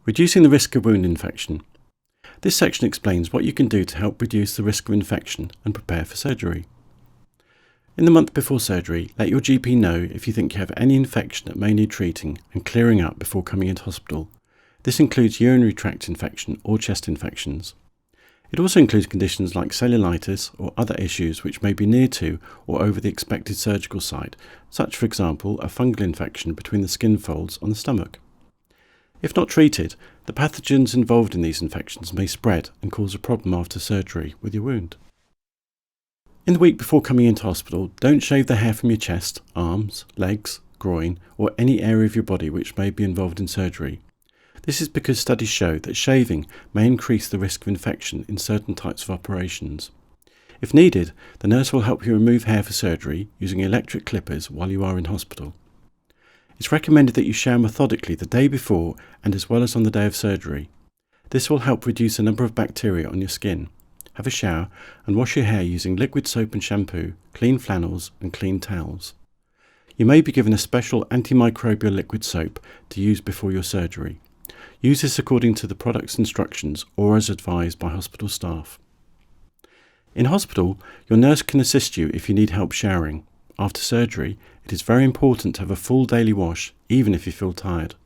Reducing the risk of wound infection. This section explains what you can do to help reduce the risk of infection and prepare for surgery. In the month before surgery, let your GP know if you think you have any infection that may need treating and clearing up before coming into hospital. This includes urinary tract infection or chest infections. It also includes conditions like cellulitis or other issues which may be near to or over the expected surgical site, such for example a fungal infection between the skin folds on the stomach. If not treated, the pathogens involved in these infections may spread and cause a problem after surgery with your wound. In the week before coming into hospital, don't shave the hair from your chest, arms, legs, groin, or any area of your body which may be involved in surgery. This is because studies show that shaving may increase the risk of infection in certain types of operations. If needed, the nurse will help you remove hair for surgery using electric clippers while you are in hospital. It's recommended that you shower methodically the day before and as well as on the day of surgery. This will help reduce the number of bacteria on your skin. Have a shower and wash your hair using liquid soap and shampoo, clean flannels and clean towels. You may be given a special antimicrobial liquid soap to use before your surgery. Use this according to the product's instructions or as advised by hospital staff. In hospital, your nurse can assist you if you need help showering. After surgery, it is very important to have a full daily wash, even if you feel tired.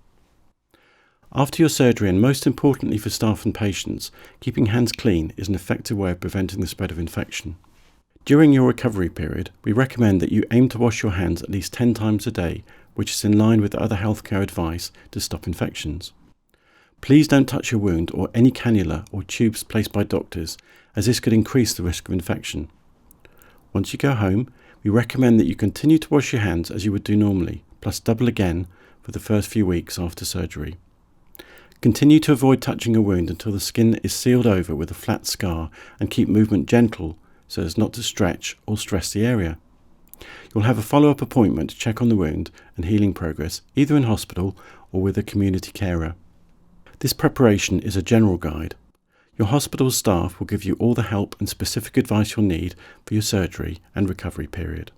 After your surgery, and most importantly for staff and patients, keeping hands clean is an effective way of preventing the spread of infection. During your recovery period, we recommend that you aim to wash your hands at least 10 times a day, which is in line with other healthcare advice to stop infections. Please don't touch your wound or any cannula or tubes placed by doctors, as this could increase the risk of infection. Once you go home, we recommend that you continue to wash your hands as you would do normally, plus double again for the first few weeks after surgery. Continue to avoid touching a wound until the skin is sealed over with a flat scar and keep movement gentle so as not to stretch or stress the area. You'll have a follow-up appointment to check on the wound and healing progress, either in hospital or with a community carer. This preparation is a general guide. Your hospital staff will give you all the help and specific advice you'll need for your surgery and recovery period.